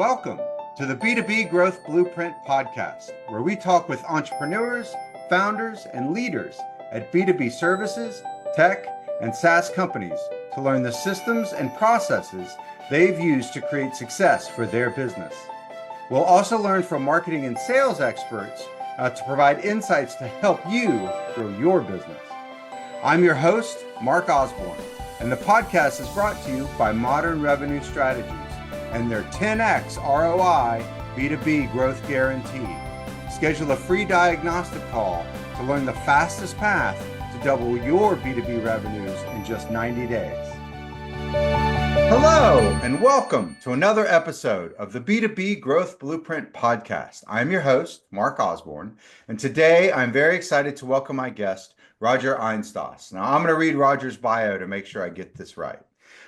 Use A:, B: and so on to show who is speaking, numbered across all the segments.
A: welcome to the B2B Growth Blueprint podcast, where we talk with entrepreneurs, founders, and leaders at B2B services, tech, and SaaS companies to learn the systems and processes they've used to create success for their business. We'll also learn from marketing and sales experts to provide insights to help you grow your business. I'm your host, Mark Osborne, and the podcast is brought to you by Modern Revenue Strategies and their 10x ROI B2B growth guarantee. Schedule a free diagnostic call to learn the fastest path to double your B2B revenues in just 90 days. Hello, and welcome to another episode of the B2B Growth Blueprint podcast. I'm your host, Mark Osborne, and today I'm very excited to welcome my guest, Roger Einstoss. Now, I'm going to read Roger's bio to make sure I get this right.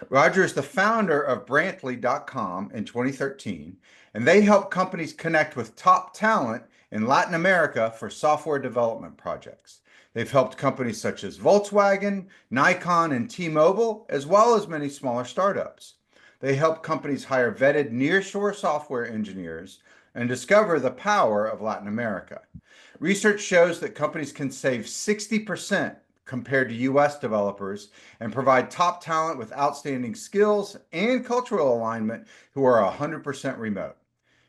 A: Roger is the founder of Braintly.com in 2013, and they help companies connect with top talent in Latin America for software development projects. They've helped companies such as Volkswagen, Nikon, and T-Mobile, as well as many smaller startups. They help companies hire vetted nearshore software engineers and discover the power of Latin America. Research shows that companies can save 60% compared to US developers and provide top talent with outstanding skills and cultural alignment who are 100% remote.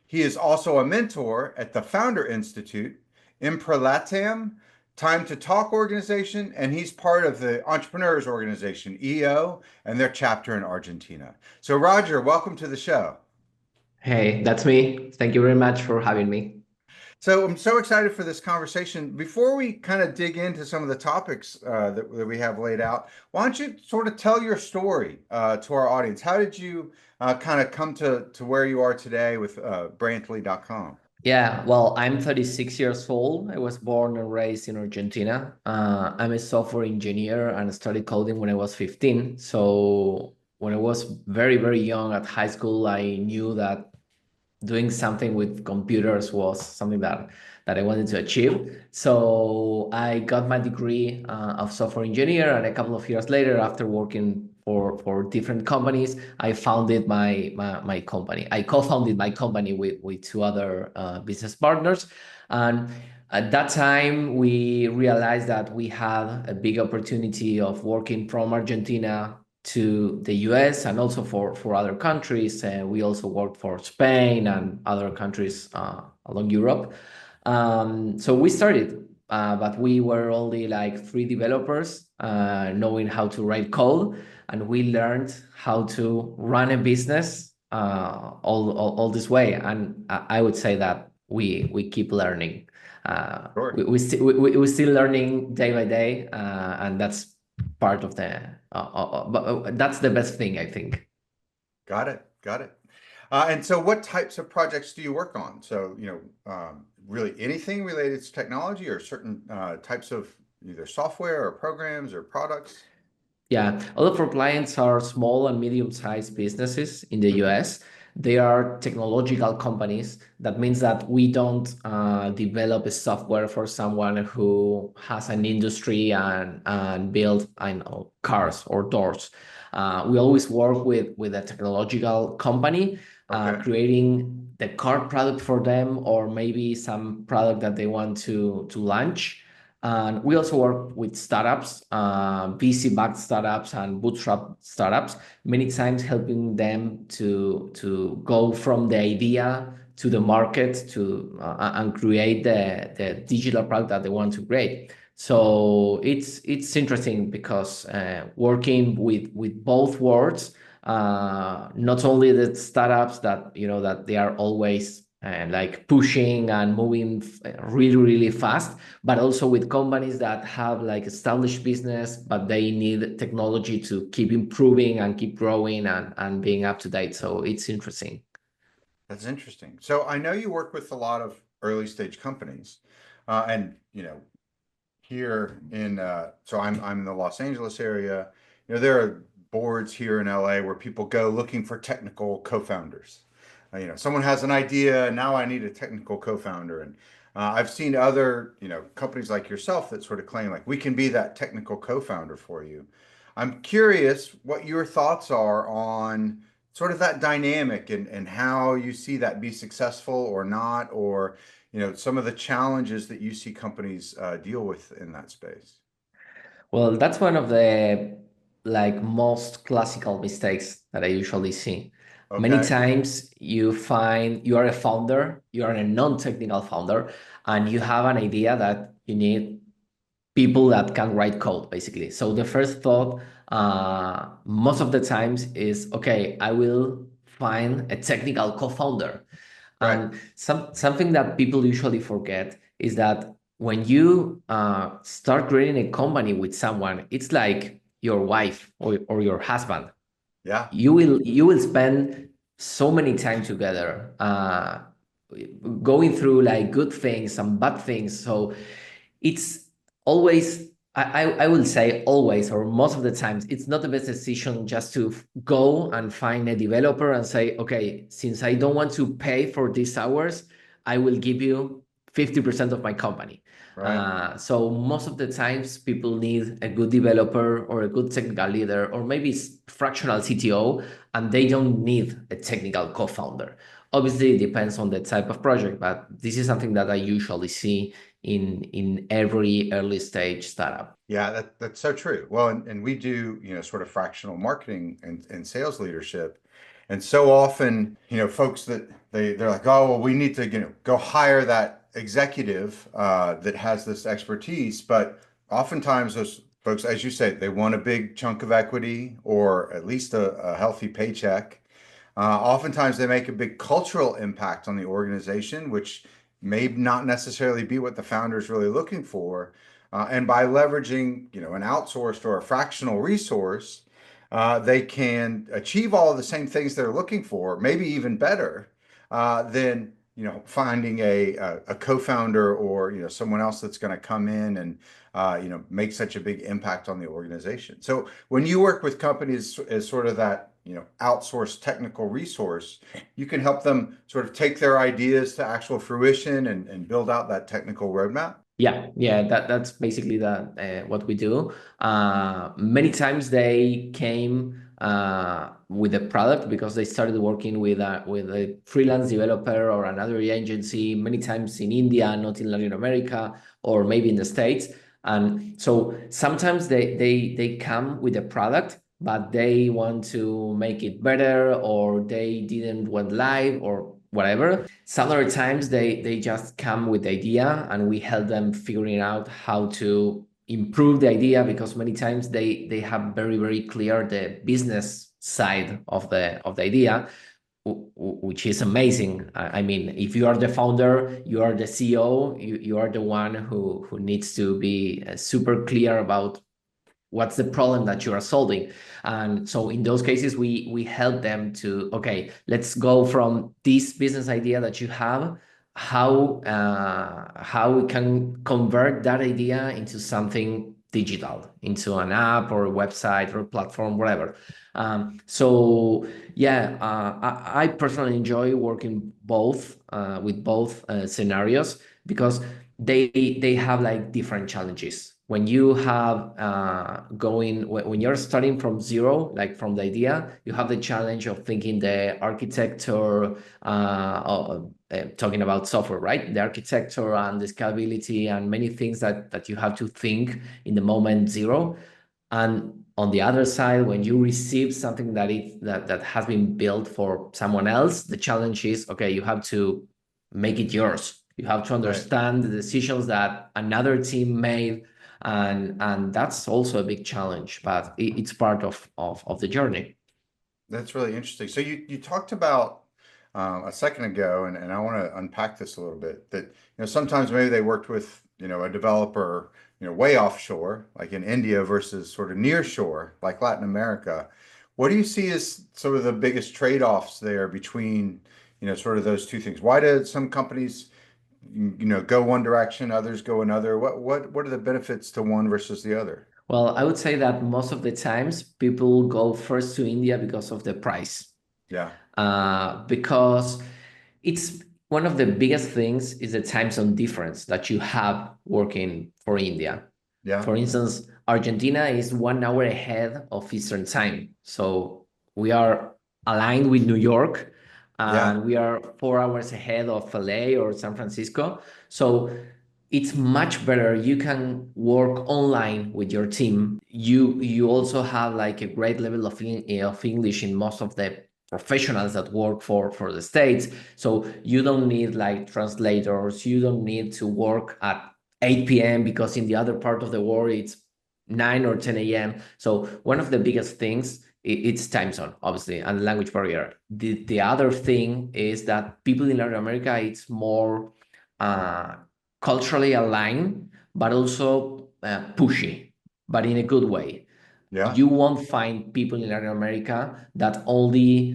A: He is also a mentor at the Founder Institute, Imprelatam, Time to Talk organization, and he's part of the Entrepreneurs Organization, EO, and their chapter in Argentina. So Roger, welcome to the show.
B: Hey, that's me. Thank you very much for having me.
A: So I'm so excited for this conversation. Before we kind of dig into some of the topics that we have laid out, why don't you sort of tell your story to our audience? How did you kind of come to where you are today with Braintly.com?
B: Yeah, well, I'm 36 years old. I was born and raised in Argentina. I'm a software engineer and started coding when I was 15. So when I was very, very young at high school, I knew that doing something with computers was something that I wanted to achieve. So I got my degree of software engineer, and a couple of years later, after working for different companies, I founded my company. I co-founded my company with two other business partners, and at that time, we realized that we had a big opportunity of working from Argentina to the US and also for other countries. We also worked for Spain and other countries along Europe. So we started, but we were only like 3 developers knowing how to write code. And we learned how to run a business all this way. And I would say that we keep learning.
A: Sure.
B: We're still learning day by day, and that's part of the but that's the best thing, I think.
A: Got it. And so what types of projects do you work on? So, really anything related to technology or certain types of either software or programs or products?
B: Yeah, all of our clients are small and medium-sized businesses in the US. They are technological companies. That means that we don't develop a software for someone who has an industry and build, I know, cars or doors. We always work with a technological company,
A: Okay.
B: creating the car product for them, or maybe some product that they want to launch. And we also work with startups, VC-backed startups and bootstrap startups, many times helping them to go from the idea to the market and create the digital product that they want to create. So it's interesting because working with both worlds, not only the startups that that they are always like pushing and moving really, really fast, but also with companies that have like established business, but they need technology to keep improving and keep growing and being up to date. So it's interesting.
A: That's interesting. So I know you work with a lot of early stage companies, and here in so I'm in the Los Angeles area. There are boards here in LA where people go looking for technical co-founders. Someone has an idea, and now I need a technical co-founder. And I've seen other, companies like yourself that sort of claim like we can be that technical co-founder for you. I'm curious what your thoughts are on sort of that dynamic and how you see that be successful or not, or some of the challenges that you see companies deal with in that space.
B: Well, that's one of the like most classical mistakes that I usually see. Many
A: Okay.
B: times you find you are a founder, you are a non-technical founder, and you have an idea that you need people that can write code, basically. So the first thought, most of the times is, okay, I will find a technical co-founder.
A: Right.
B: And something that people usually forget is that when you start creating a company with someone, it's like your wife or your husband.
A: Yeah.
B: You will spend so many time together, going through like good things and bad things. So it's always, I will say always, or most of the times, it's not the best decision just to go and find a developer and say, okay, since I don't want to pay for these hours, I will give you 50% of my company.
A: Right.
B: So most of the times people need a good developer or a good technical leader, or maybe fractional CTO, and they don't need a technical co-founder. Obviously, it depends on the type of project, but this is something that I usually see in every early stage startup.
A: Yeah, that's so true. Well, and we do, sort of fractional marketing and sales leadership. And so often, folks that they're like, oh, well, we need to, go hire that executive that has this expertise. But oftentimes those folks, as you say, they want a big chunk of equity or at least a healthy paycheck. Oftentimes they make a big cultural impact on the organization, which may not necessarily be what the founder is really looking for. And by leveraging, an outsourced or a fractional resource, they can achieve all of the same things they're looking for, maybe even better than finding a co-founder or someone else that's going to come in and make such a big impact on the organization. So when you work with companies as sort of that outsourced technical resource, you can help them sort of take their ideas to actual fruition and build out that technical roadmap.
B: Yeah, that's basically what we do. Many times they came with a product because they started working with a freelance developer or another agency. Many times in India, not in Latin America, or maybe in the States. And so sometimes they come with a product, but they want to make it better, or they didn't went live, or whatever. Some other times they just come with the idea and we help them figuring out how to improve the idea, because many times they have very clear the business side of the idea, which is amazing. I mean, if you are the founder, you are the CEO, you are the one who needs to be super clear about what's the problem that you are solving. And so in those cases we help them to, okay, let's go from this business idea that you have, how we can convert that idea into something digital, into an app or a website or a platform, whatever. So yeah, I personally enjoy working both with both scenarios, because they have like different challenges. When you have when you're starting from zero, like from the idea, you have the challenge of thinking the architecture, talking about software, right? The architecture and the scalability and many things that you have to think in the moment zero. And on the other side, when you receive something that has been built for someone else, the challenge is, okay, you have to make it yours. You have to
A: Right.
B: understand the decisions that another team made, and that's also a big challenge, but it's part of the journey.
A: That's really interesting. So you talked about a second ago, and I want to unpack this a little bit. That sometimes maybe they worked with a developer way offshore, like in India, versus sort of near shore, like Latin America. What do you see as some of the biggest trade-offs there between sort of those two things? Why do some companies go one direction, others go another? What are the benefits to one versus the other?
B: Well, I would say that most of the times people go first to India because of the price.
A: Yeah,
B: Because it's one of the biggest things is the time zone difference that you have working for India.
A: yeah,
B: For instance, Argentina is 1 hour ahead of Eastern time. So we are aligned with New York,
A: Yeah.
B: and we are 4 hours ahead of LA or San Francisco. So it's much better. You can work online with your team. You also have like a great level of English in most of the professionals that work for the States. So you don't need like translators. You don't need to work at 8 p.m. because in the other part of the world it's 9 or 10 a.m. So one of the biggest things it's time zone, obviously, and language barrier. The other thing is that people in Latin America, it's more uh, culturally aligned, but also pushy, but in a good way.
A: Yeah.
B: You won't find people in Latin America that only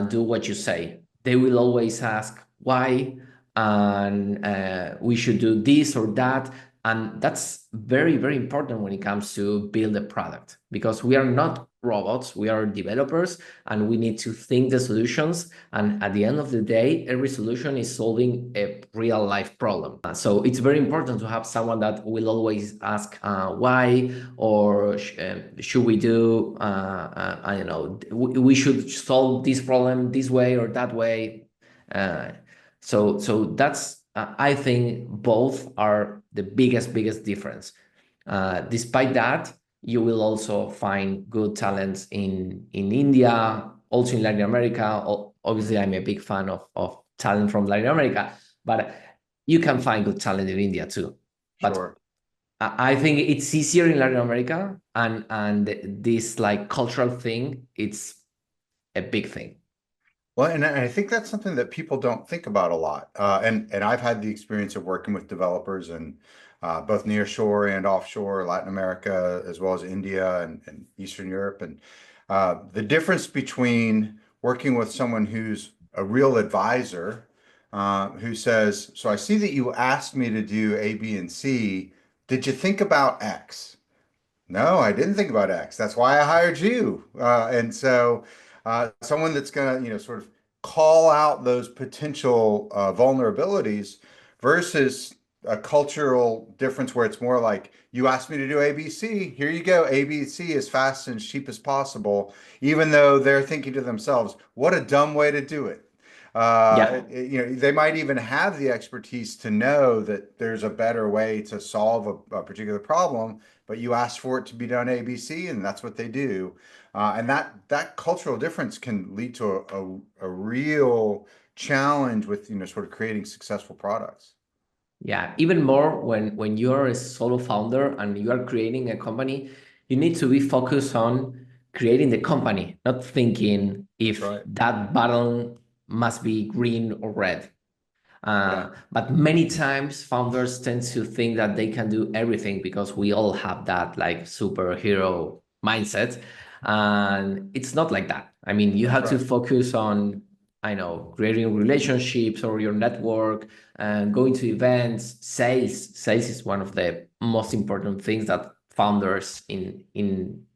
B: do what you say. They will always ask why, and we should do this or that. And that's very, very important when it comes to build a product because we are not robots, we are developers, and we need to think the solutions. And at the end of the day, every solution is solving a real life problem. So it's very important to have someone that will always ask why, or should we do, I don't know, we should solve this problem this way or that way. Uh, so that's, I think both are the biggest difference. Despite that, you will also find good talents in India, also in Latin America. Obviously, I'm a big fan of talent from Latin America, but you can find good talent in India too. But
A: Sure.
B: I think it's easier in Latin America, and this like cultural thing, it's a big thing.
A: Well, and I think that's something that people don't think about a lot. And I've had the experience of working with developers in both nearshore and offshore, Latin America, as well as India and Eastern Europe. And the difference between working with someone who's a real advisor, who says, "So I see that you asked me to do A, B, and C. Did you think about X?" No, I didn't think about X. That's why I hired you. And so, someone that's going to, sort of call out those potential vulnerabilities versus a cultural difference where it's more like, you asked me to do ABC. Here you go. ABC as fast and cheap as possible, even though they're thinking to themselves, what a dumb way to do it.
B: Yeah.
A: They might even have the expertise to know that there's a better way to solve a particular problem, but you ask for it to be done ABC, and that's what they do. And that cultural difference can lead to a real challenge with, sort of creating successful products.
B: Yeah, even more when you are a solo founder and you are creating a company, you need to be focused on creating the company, not thinking
A: That's
B: if
A: right.
B: that button must be green or red.
A: Yeah,
B: But many times founders tend to think that they can do everything because we all have that like superhero mindset. And it's not like that. I mean, you
A: that's
B: have to
A: right.
B: focus on, I know, creating relationships or your network and going to events. Sales is one of the most important things that founders in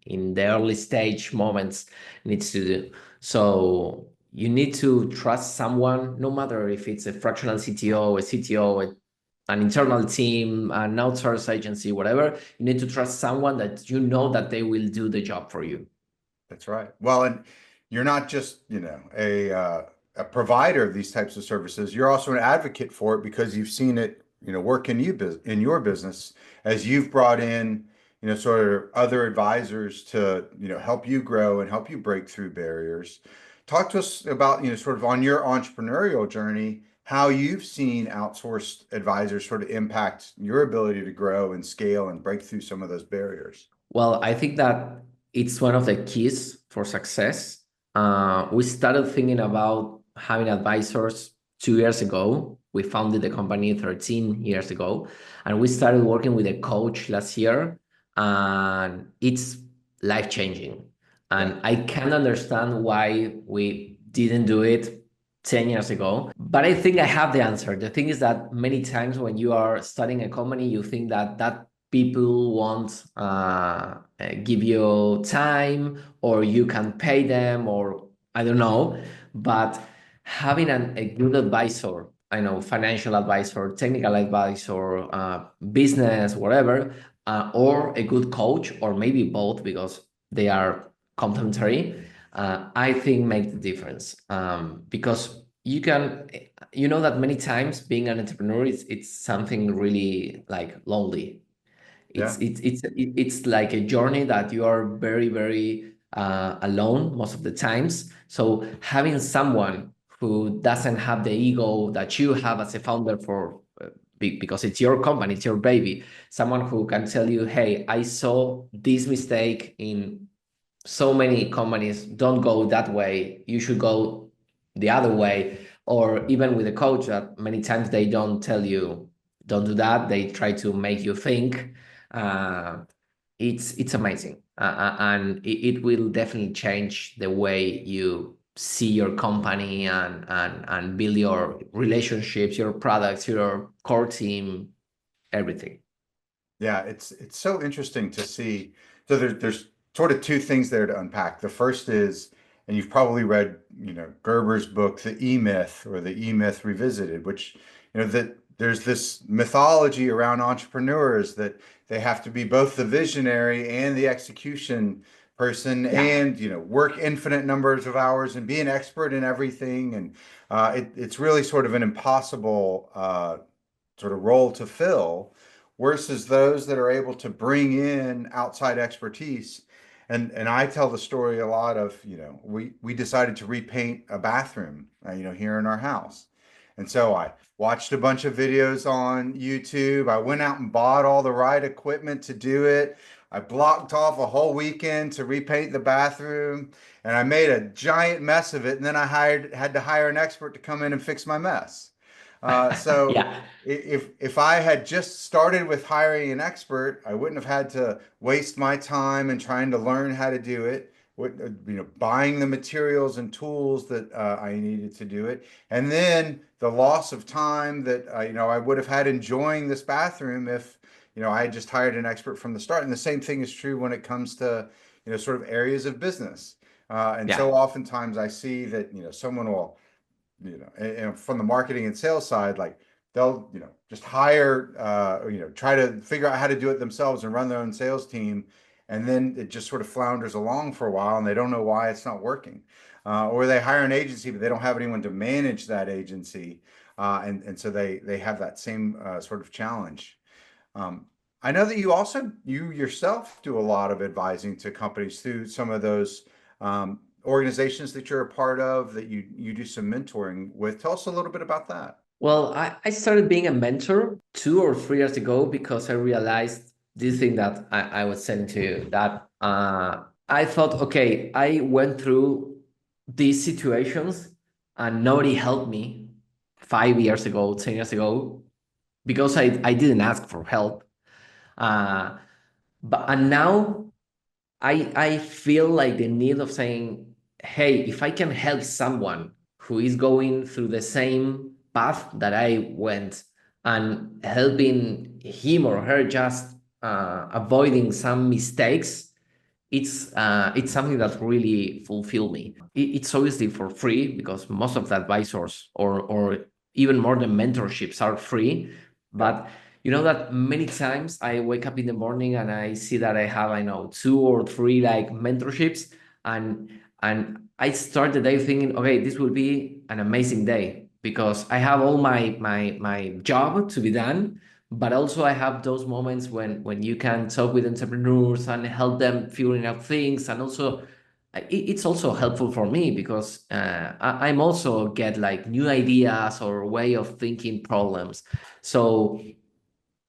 B: the early stage moments needs to do. So you need to trust someone, no matter if it's a fractional CTO, a CTO, an internal team, an outsource agency, whatever. You need to trust someone that you know that they will do the job for you.
A: That's right. Well, and you're not just, a provider of these types of services. You're also an advocate for it because you've seen it, work in your business as you've brought in, sort of other advisors to, help you grow and help you break through barriers. Talk to us about, sort of on your entrepreneurial journey, how you've seen outsourced advisors sort of impact your ability to grow and scale and break through some of those barriers.
B: Well, I think that it's one of the keys for success. We started thinking about having advisors 2 years ago. We founded the company 13 years ago, and we started working with a coach last year, and it's life changing.
A: Yeah,
B: And I can understand why we didn't do it 10 years ago, but I think I have the answer. The thing is that many times when you are starting a company, you think that people won't give you time or you can pay them or I don't know. But having a good advisor, I know, financial advisor, technical advisor, business, whatever, or a good coach, or maybe both because they are complementary, I think make the difference, because you know that many times being an entrepreneur it's something really like lonely.
A: Yeah.
B: It's like a journey that you are very alone most of the times. So having someone who doesn't have the ego that you have as a founder for because it's your company, it's your baby, someone who can tell you, hey, I saw this mistake in so many companies, don't go that way, you should go the other way. Or even with a coach that many times they don't tell you don't do that, they try to make you think. uh, it's amazing, and it will definitely change the way you see your company and build your relationships, your products, your core team, everything.
A: Yeah, it's so interesting to see. So there's sort of two things there to unpack. The first is, and you've probably read, Gerber's book, The E-Myth or The E-Myth Revisited, which, that there's this mythology around entrepreneurs that they have to be both the visionary and the execution person
B: Yeah,
A: and, work infinite numbers of hours and be an expert in everything. And it's really sort of an impossible sort of role to fill versus those that are able to bring in outside expertise. And I tell the story a lot of, we decided to repaint a bathroom, here in our house. And so I watched a bunch of videos on YouTube. I went out and bought all the right equipment to do it. I blocked off a whole weekend to repaint the bathroom, and I made a giant mess of it. And then I had to hire an expert to come in and fix my mess. So
B: yeah,
A: if I had just started with hiring an expert, I wouldn't have had to waste my time and trying to learn how to do it. Buying the materials and tools that I needed to do it, and then the loss of time that I would have had enjoying this bathroom if I had just hired an expert from the start. And the same thing is true when it comes to sort of areas of business. And
B: yeah,
A: so oftentimes I see that someone will and from the marketing and sales side, like they'll, just hire, try to figure out how to do it themselves and run their own sales team. And then it just sort of flounders along for a while and they don't know why it's not working. Or they hire an agency, but they don't have anyone to manage that agency. And so they have that same sort of challenge. Um, I know that you yourself do a lot of advising to companies through some of those organizations that you're a part of that you do some mentoring with. Tell us a little bit about that.
B: well, I started being a mentor 2 or 3 years ago because I realized this thing that I was saying to you, that I thought, okay, I went through these situations and nobody helped me 5 years ago, 10 years ago, because I didn't ask for help. Uh, and now I feel like the need of saying, hey, if I can help someone who is going through the same path that I went, and helping him or her just avoiding some mistakes, it's something that really fulfill me. It's obviously for free because most of the advisors or even more the mentorships are free.
A: Yeah.
B: But you know that many times I wake up in the morning and I see that I have, I know, 2 or 3 like mentorships, and I start the day thinking, okay, this will be an amazing day because I have all my job to be done, but also I have those moments when you can talk with entrepreneurs and help them figuring out things. And also it's also helpful for me because I'm also get like new ideas or way of thinking problems. So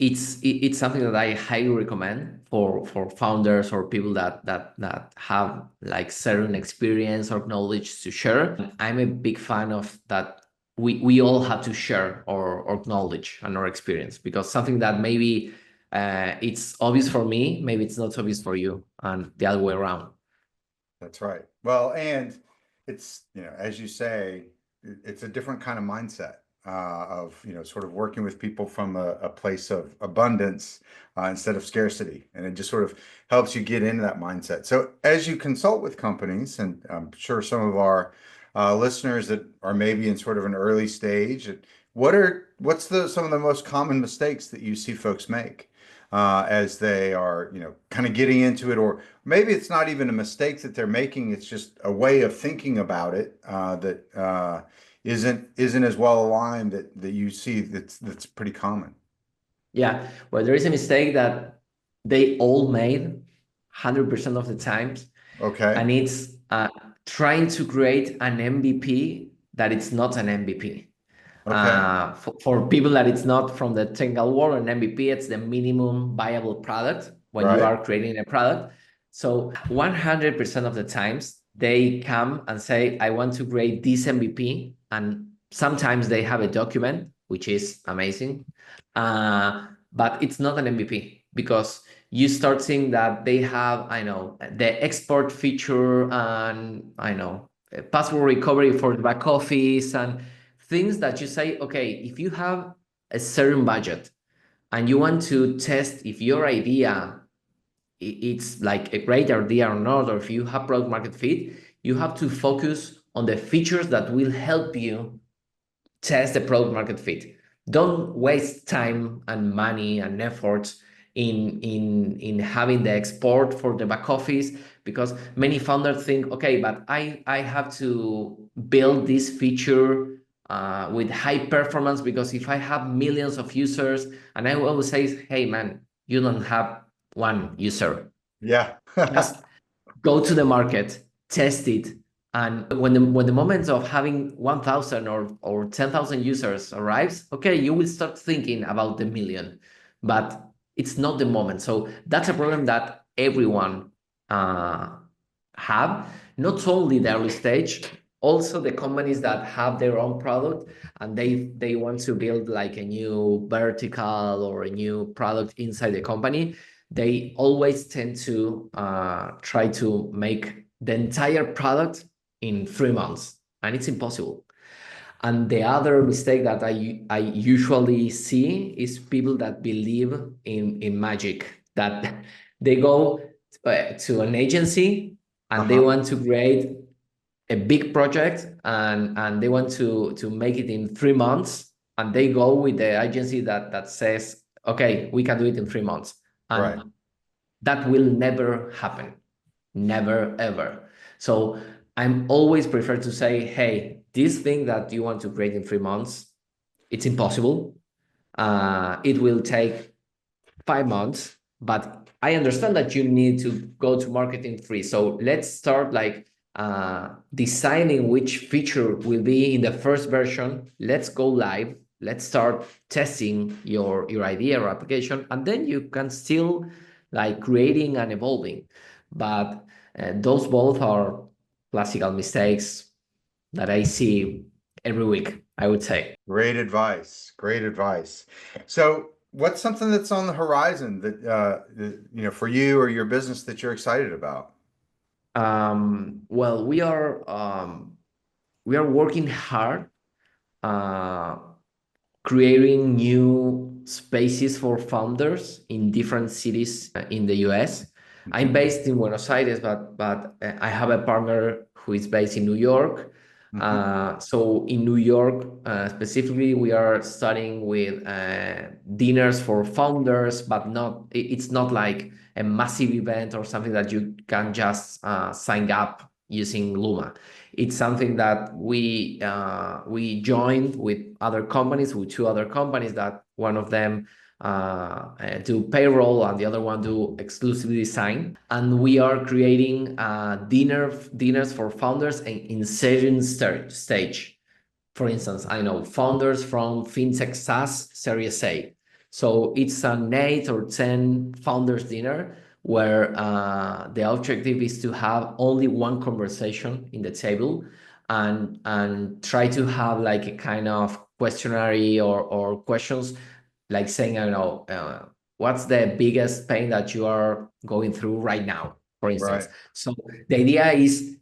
B: it's something that I highly recommend for founders or people that have like certain experience or knowledge to share. I'm a big fan of that. We all have to share our knowledge and our experience, because something that maybe it's obvious for me, maybe it's not obvious for you, and the other way around.
A: That's right. Well, and it's, as you say, it's a different kind of mindset of, sort of working with people from a place of abundance instead of scarcity. And it just sort of helps you get into that mindset. So as you consult with companies, and I'm sure some of our listeners that are maybe in sort of an early stage, what's some of the most common mistakes that you see folks make? as they are, kind of getting into it, or maybe it's not even a mistake that they're making. It's just a way of thinking about it that isn't as well aligned that you see that's pretty common.
B: Yeah, well, there is a mistake that they all made 100% of the times,
A: Okay.
B: and it's trying to create an MVP that it's not an MVP.
A: Okay.
B: For people that it's not from the technical world, an MVP, it's the minimum viable product when you
A: Right.
B: are creating a product. So 100% of the times they come and say, I want to create this MVP. And sometimes they have a document, which is amazing. But it's not an MVP because you start seeing that they have, I know, the export feature and I know, password recovery for the back office and things that you say, okay, if you have a certain budget and you want to test if your idea it's like a great idea or not, or if you have product market fit, you have to focus on the features that will help you test the product market fit. Don't waste time and money and effort in having the export for the back office because many founders think, okay, but I have to build this feature with high performance because if I have millions of users, and I always say, hey man, you don't have one user.
A: Yeah.
B: Just go to the market, test it, and when the moment of having 1,000 or 10,000 users arrives, okay, you will start thinking about the million, but it's not the moment. So that's a problem that everyone uh, have, not only the early stage, also the companies that have their own product and they want to build like a new vertical or a new product inside the company. They always tend to try to make the entire product in 3 months, and it's impossible. And the other mistake that I usually see is people that believe in magic, that they go to an agency and they
A: Uh-huh.
B: want to create a big project and they want to make it in 3 months, and they go with the agency that says, okay, we can do it in 3 months.
A: Right.
B: And that will never happen. Never, ever. So I'm always prefer to say, hey, this thing that you want to create in 3 months, it's impossible. It will take 5 months, but I understand that you need to go to market in three. So let's start like designing which feature will be in the first version. Let's go live. Let's start testing your idea or application, and then you can still like creating and evolving. But those both are classical mistakes that I see every week, I would say.
A: Great advice. Great advice. So, what's something that's on the horizon for you or your business that you're excited about?
B: Well, we are working hard uh, creating new spaces for founders in different cities in the US. I'm
A: Hmm.
B: based in Buenos Aires, but I have a partner who is based in New York.
A: Hmm.
B: So in New York, specifically, we are starting with dinners for founders, but it's not like a massive event or something that you can just sign up using Luma. It's something that we joined with other companies, with two other companies that one of them do payroll and the other one do exclusively design. And we are creating dinners for founders in certain stage. For instance, I know founders from FinTech SaaS Series A. So it's an 8 or 10 founders dinner where the objective is to have only one conversation in the table and try to have like a kind of questionnaire or questions like saying, I don't know, what's the biggest pain that you are going through right now, for instance.
A: Right.
B: So the idea is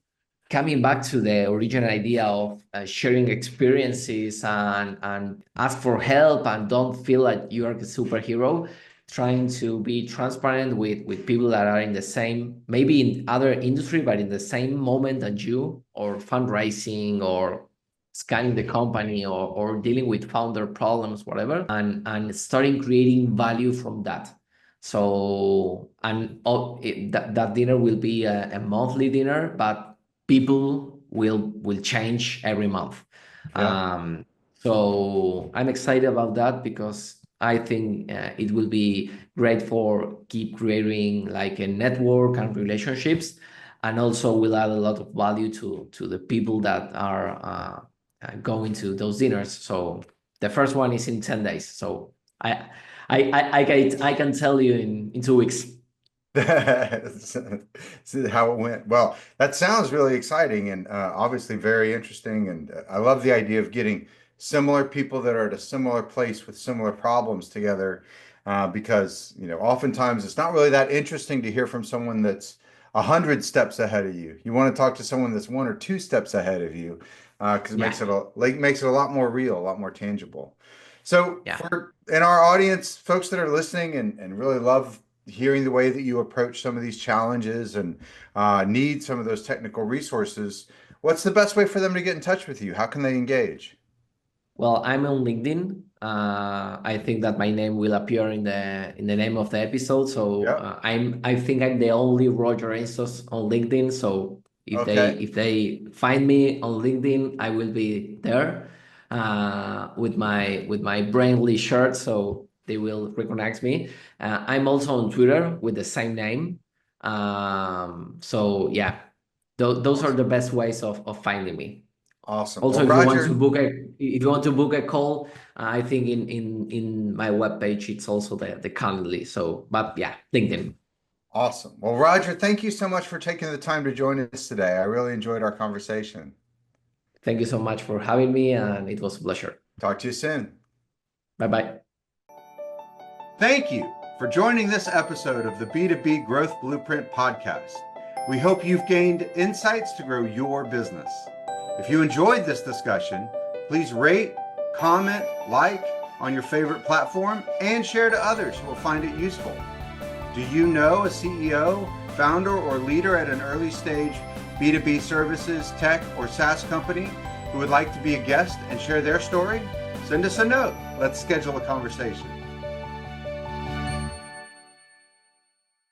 B: coming back to the original idea of sharing experiences and ask for help and don't feel like you are the superhero, trying to be transparent with people that are in the same, maybe in other industry, but in the same moment that you, or fundraising or scanning the company or dealing with founder problems, whatever, and starting creating value from that. So, and that dinner will be a monthly dinner, but people will change every month.
A: Yeah.
B: Um, so I'm excited about that because I think it will be great for keep creating like a network and relationships, and also will add a lot of value to the people that are going to those dinners. So the first one is in 10 days. So I I can tell you in 2 weeks.
A: That's how it went. Well, that sounds really exciting and obviously very interesting. And I love the idea of getting similar people that are at a similar place with similar problems together, because oftentimes it's not really that interesting to hear from someone that's 100 steps ahead of you. You want to talk to someone that's 1 or 2 steps ahead of you, because it
B: Yeah,
A: makes it a lot more real, a lot more tangible. So
B: yeah.
A: for in our audience, folks that are listening and really love hearing the way that you approach some of these challenges and need some of those technical resources, what's the best way for them to get in touch with you? How can they engage?
B: Well, I'm on LinkedIn. I think that my name will appear in the name of the episode. So
A: Yep.
B: I think I'm the only Roger Einstoss on LinkedIn. So
A: Okay.
B: if they find me on LinkedIn, I will be there with my Braintly shirt. So they will recognize me. I'm also on Twitter with the same name. So yeah, those are
A: Awesome.
B: the best ways of finding me.
A: Awesome.
B: Also,
A: Well, Roger,
B: if you want to book a call, I think in my webpage it's also the Calendly. So, but yeah, LinkedIn.
A: awesome. Well, Roger, thank you so much for taking the time to join us today. I really enjoyed our conversation.
B: Thank you so much for having me, and it was a pleasure.
A: Talk to you soon.
B: Bye bye.
A: Thank you for joining this episode of the B2B Growth Blueprint podcast. We hope you've gained insights to grow your business. If you enjoyed this discussion, please rate, comment, like on your favorite platform, and share to others who will find it useful. Do you know a CEO, founder, or leader at an early stage B2B services, tech, or SaaS company who would like to be a guest and share their story? Send us a note. Let's schedule a conversation.